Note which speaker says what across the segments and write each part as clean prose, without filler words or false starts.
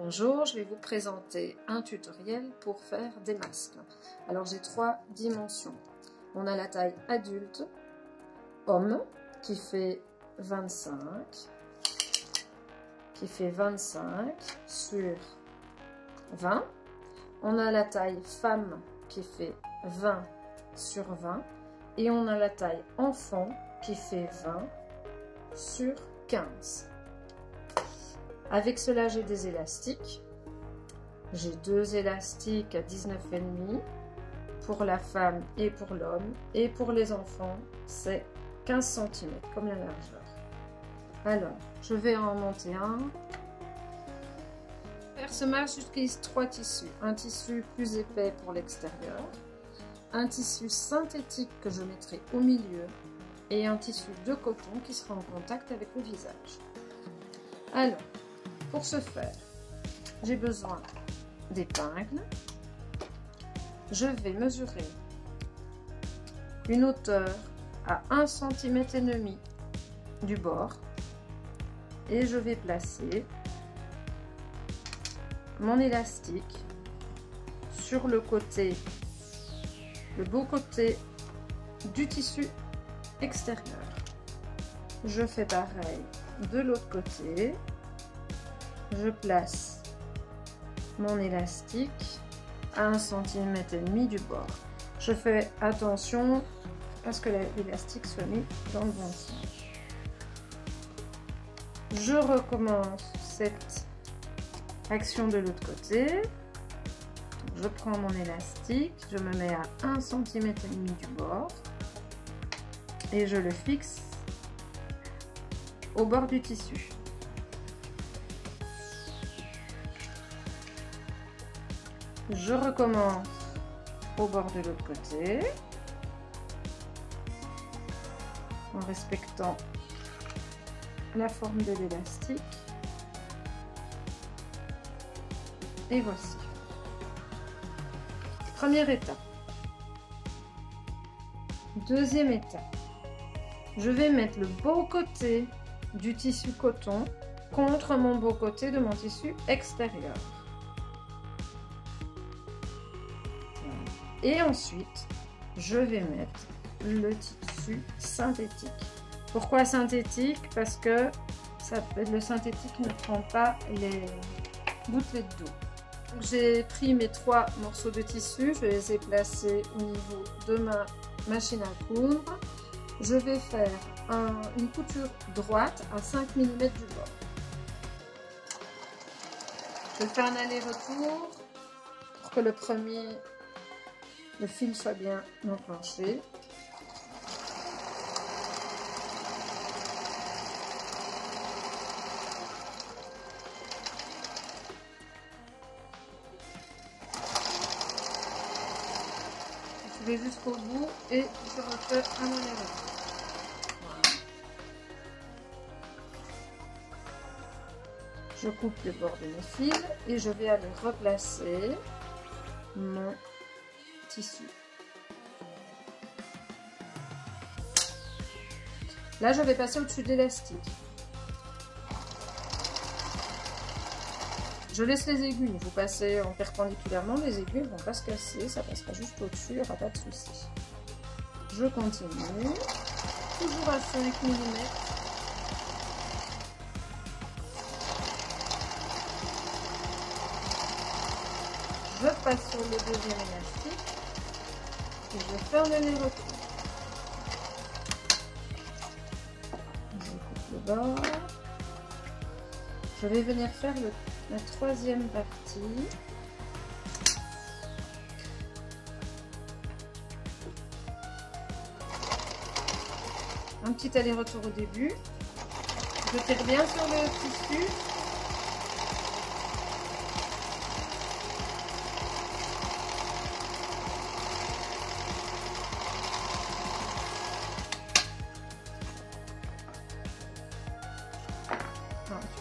Speaker 1: Bonjour, je vais vous présenter un tutoriel pour faire des masques. Alors j'ai 3 dimensions. On a la taille adulte, homme, qui fait 25 sur 20. On a la taille femme qui fait 20 sur 20. Et on a la taille enfant qui fait 20 sur 15. Avec cela, j'ai des élastiques. J'ai 2 élastiques à 19,5 pour la femme et pour l'homme. Et pour les enfants, c'est 15 cm comme la largeur. Alors, je vais en monter un. Pour faire ce masque, j'utilise 3 tissus. Un tissu plus épais pour l'extérieur, un tissu synthétique que je mettrai au milieu et un tissu de coton qui sera en contact avec le visage. Alors, pour ce faire, j'ai besoin d'épingles. Je vais mesurer une hauteur à 1,5 cm du bord et je vais placer mon élastique sur le côté, le beau côté du tissu extérieur. Je fais pareil de l'autre côté. Je place mon élastique à 1,5 cm du bord. Je fais attention à ce que l'élastique soit mis dans le bon sens. Je recommence cette action de l'autre côté. Je prends mon élastique, je me mets à 1,5 cm du bord et je le fixe au bord du tissu. Je recommence au bord de l'autre côté en respectant la forme de l'élastique. Et voici. Première étape. Deuxième étape. Je vais mettre le beau côté du tissu coton contre mon beau côté de mon tissu extérieur. Et ensuite, je vais mettre le tissu synthétique. Pourquoi synthétique? Parce que le synthétique ne prend pas les gouttelettes d'eau. J'ai pris mes 3 morceaux de tissu, je les ai placés au niveau de ma machine à coudre. Je vais faire une couture droite à 5 mm du bord. Je vais faire un aller-retour pour que le fil soit bien enclenché. Je vais jusqu'au bout et je refais un aller-retour. Voilà. Je coupe le bord de mes fils et je vais aller replacer mon tissu. Là, je vais passer au-dessus de l'élastique. Je laisse les aiguilles. Vous passez en perpendiculairement, les aiguilles ne vont pas se casser, ça passera juste au-dessus, il n'y aura pas de souci. Je continue, toujours à 5 mm. Je passe sur le deuxième élastique et je fais un aller-retour. Je coupe le bord. Je vais venir faire la troisième partie. Un petit aller-retour au début. Je tire bien sur le tissu.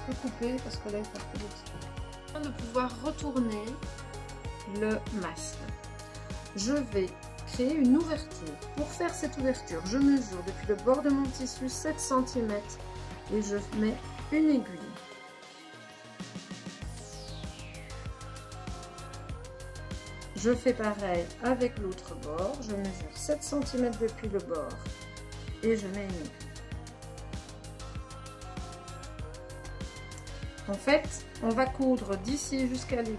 Speaker 1: Tu peux couper parce que là il faut plus de temps. De pouvoir retourner le masque, je vais créer une ouverture. Pour faire cette ouverture, je mesure depuis le bord de mon tissu 7 cm et je mets une aiguille. Je fais pareil avec l'autre bord. Je mesure 7 cm depuis le bord et je mets une aiguille. En fait, on va coudre d'ici jusqu'à l'aiguille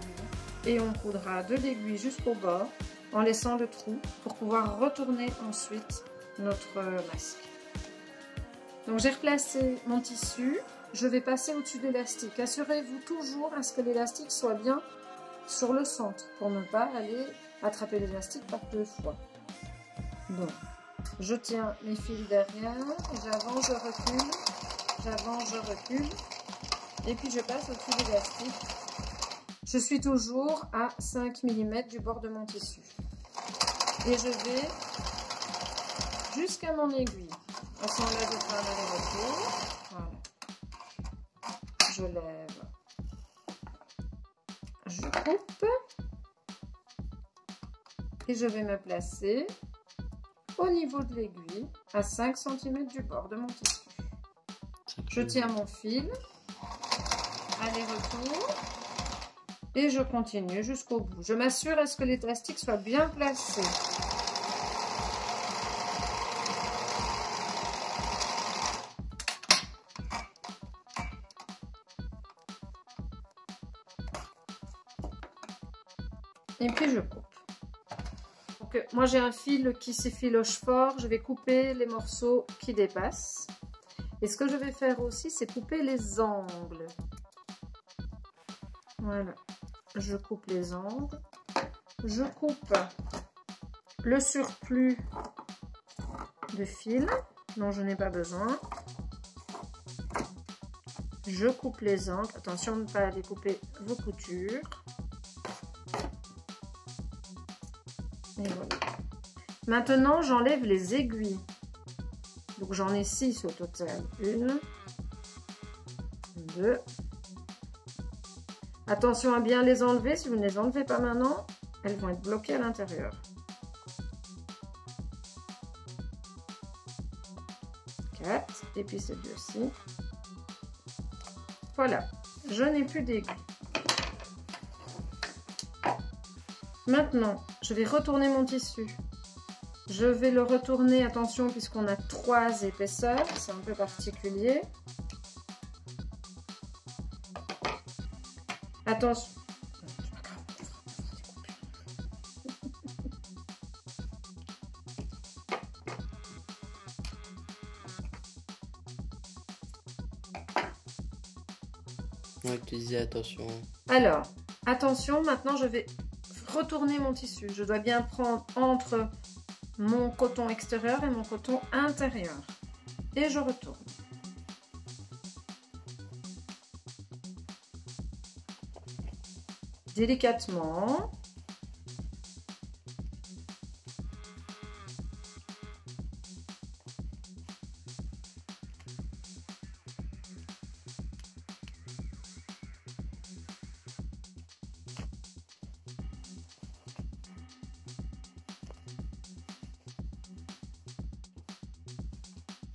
Speaker 1: et on coudra de l'aiguille jusqu'au bord en laissant le trou pour pouvoir retourner ensuite notre masque. Donc j'ai replacé mon tissu, je vais passer au-dessus de l'élastique. Assurez-vous toujours à ce que l'élastique soit bien sur le centre pour ne pas aller attraper l'élastique par deux fois. Donc je tiens mes fils derrière, j'avance, je recule, j'avance, je recule et puis je passe au-dessus de l'élastique. Je suis toujours à 5 mm du bord de mon tissu. Et je vais jusqu'à mon aiguille. À ce moment-là, je fais un aller-retour. Voilà. Je lève. Je coupe. Et je vais me placer au niveau de l'aiguille, à 5 cm du bord de mon tissu. Je tiens mon fil. Aller-retour. Et je continue jusqu'au bout. Je m'assure à ce que l'élastique soit bien placé. Et puis je coupe. Donc, moi j'ai un fil qui s'effiloche fort. Je vais couper les morceaux qui dépassent. Et ce que je vais faire aussi, c'est couper les angles. Voilà. Je coupe les angles, je coupe le surplus de fil dont je n'ai pas besoin, je coupe les angles, attention de ne pas aller couper vos coutures, et voilà. Maintenant j'enlève les aiguilles, donc j'en ai 6 au total, 1, 2, attention à bien les enlever, si vous ne les enlevez pas maintenant, elles vont être bloquées à l'intérieur. 4, et puis ces deux-ci. Voilà, je n'ai plus d'aiguille. Maintenant, je vais retourner mon tissu. Je vais le retourner, attention, puisqu'on a 3 épaisseurs, c'est un peu particulier. Attention.
Speaker 2: Ouais, tu disais attention.
Speaker 1: Alors, attention, maintenant je vais retourner mon tissu. Je dois bien prendre entre mon coton extérieur et mon coton intérieur. Et je retourne. Délicatement.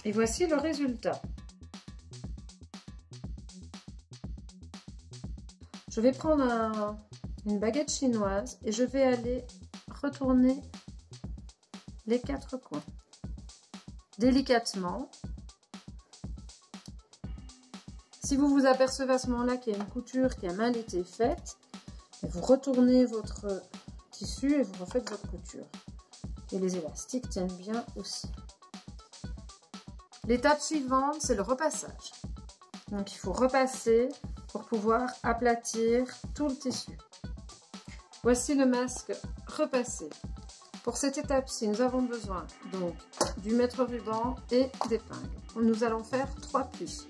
Speaker 1: Et voici le résultat. Je vais prendre une baguette chinoise et je vais aller retourner les 4 coins. Délicatement. Si vous vous apercevez à ce moment-là qu'il y a une couture qui a mal été faite, vous retournez votre tissu et vous refaites votre couture. Et les élastiques tiennent bien aussi. L'étape suivante, c'est le repassage. Donc il faut repasser pour pouvoir aplatir tout le tissu. Voici le masque repassé. Pour cette étape-ci, nous avons besoin donc du mètre-ruban et d'épingles. Nous allons faire 3 plis.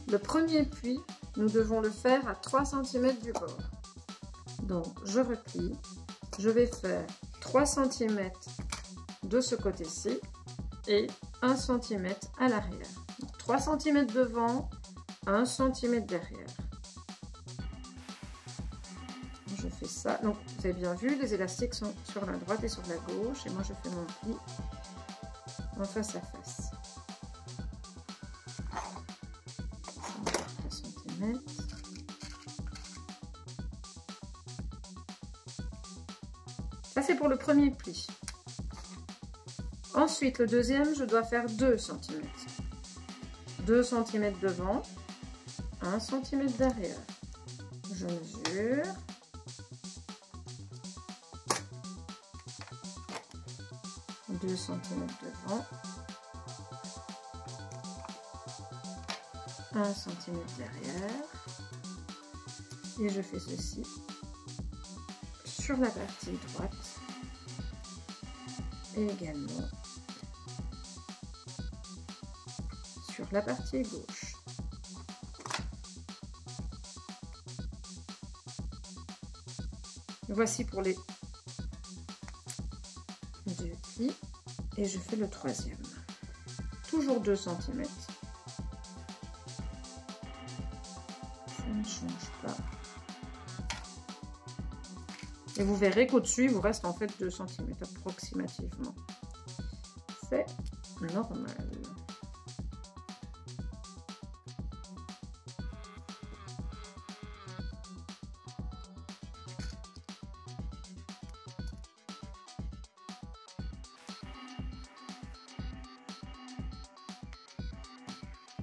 Speaker 1: Le premier pli, nous devons le faire à 3 cm du bord. Donc je replie, je vais faire 3 cm de ce côté-ci et 1 cm à l'arrière. 3 cm devant, 1 cm derrière. Je fais ça. Donc vous avez bien vu, les élastiques sont sur la droite et sur la gauche. Et moi je fais mon pli en face à face. 3 cm. Ça, c'est pour le premier pli. Ensuite, le deuxième, je dois faire 2 cm. 2 cm devant, 1 cm derrière. Je mesure. Deux centimètres devant, 1 cm derrière, et je fais ceci sur la partie droite et également sur la partie gauche. Voici pour les 2 plis et je fais le troisième. Toujours 2 cm. Ça ne change pas. Et vous verrez qu'au-dessus, il vous reste en fait 2 cm approximativement. C'est normal.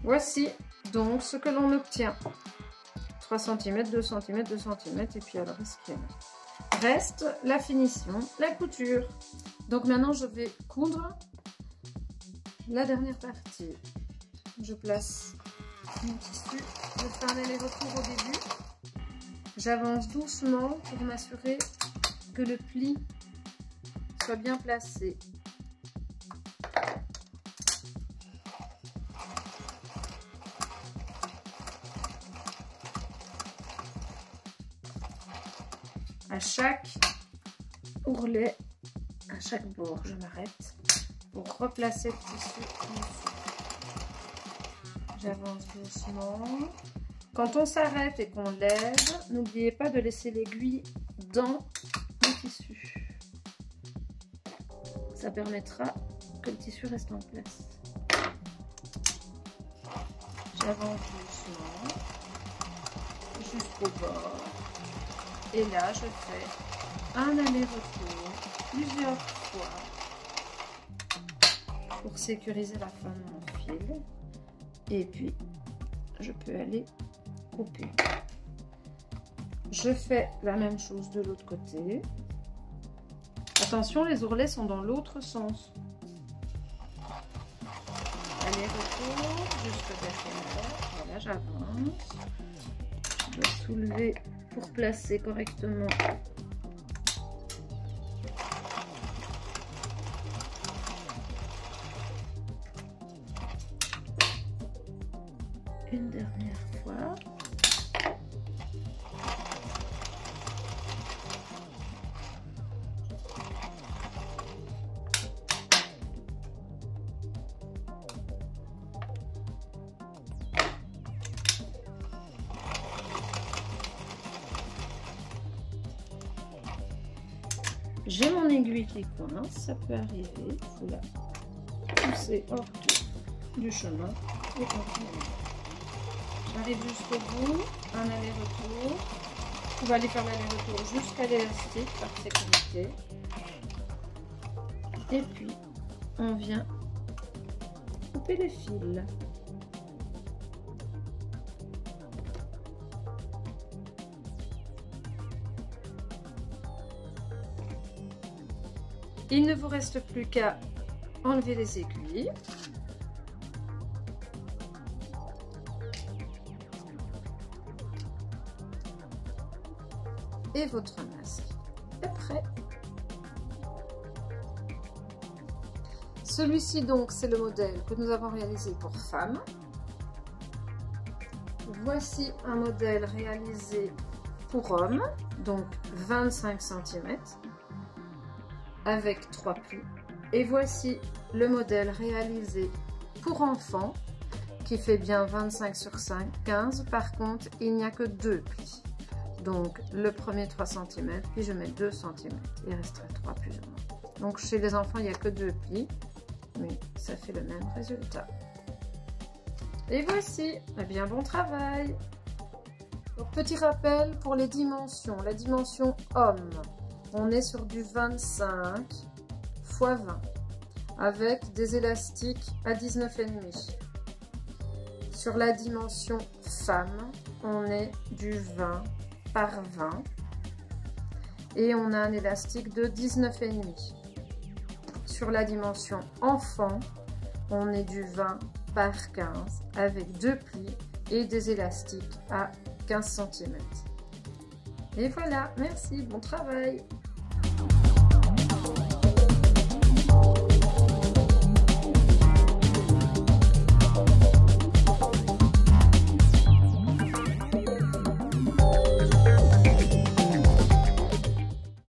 Speaker 1: Voici donc ce que l'on obtient. 3 cm, 2 cm, 2 cm et puis alors est-ce qu'il y a... Reste la finition, la couture. Donc maintenant je vais coudre la dernière partie. Je place mon tissu, je fais un aller-retour au début. J'avance doucement pour m'assurer que le pli soit bien placé. À chaque ourlet, à chaque bord, je m'arrête pour replacer le tissu en dessous. J'avance doucement. Quand on s'arrête et qu'on lève, n'oubliez pas de laisser l'aiguille dans le tissu. Ça permettra que le tissu reste en place. J'avance doucement jusqu'au bord. Et là, je fais un aller-retour plusieurs fois pour sécuriser la fin de mon fil. Et puis, je peux aller couper. Je fais la même chose de l'autre côté. Attention, les ourlets sont dans l'autre sens. Aller-retour jusqu'au derrière. Voilà, j'avance. Je dois soulever pour placer correctement une dernière fois. J'ai mon aiguille qui coince, ça peut arriver, il faut la pousser hors du chemin et continuer. J'arrive jusqu'au bout, un aller-retour. On va aller faire l'aller-retour jusqu'à l'élastique par sécurité. Et puis, on vient couper les fils. Il ne vous reste plus qu'à enlever les aiguilles. Et votre masque est prêt. Celui-ci donc, c'est le modèle que nous avons réalisé pour femmes. Voici un modèle réalisé pour hommes, donc 25 cm. Avec 3 plis. Et voici le modèle réalisé pour enfants qui fait bien 25 sur 5, 15. Par contre, il n'y a que 2 plis. Donc le premier 3 cm, puis je mets 2 cm. Il resterait 3 plus ou moins. Donc chez les enfants, il n'y a que 2 plis, mais ça fait le même résultat. Et voici, eh bien bon travail. Donc petit rappel pour les dimensions. La dimension homme, on est sur du 25 x 20 avec des élastiques à 19,5. Sur la dimension femme, on est du 20 par 20 et on a un élastique de 19,5. Sur la dimension enfant, on est du 20 par 15 avec 2 plis et des élastiques à 15 cm. Et voilà, merci, bon travail!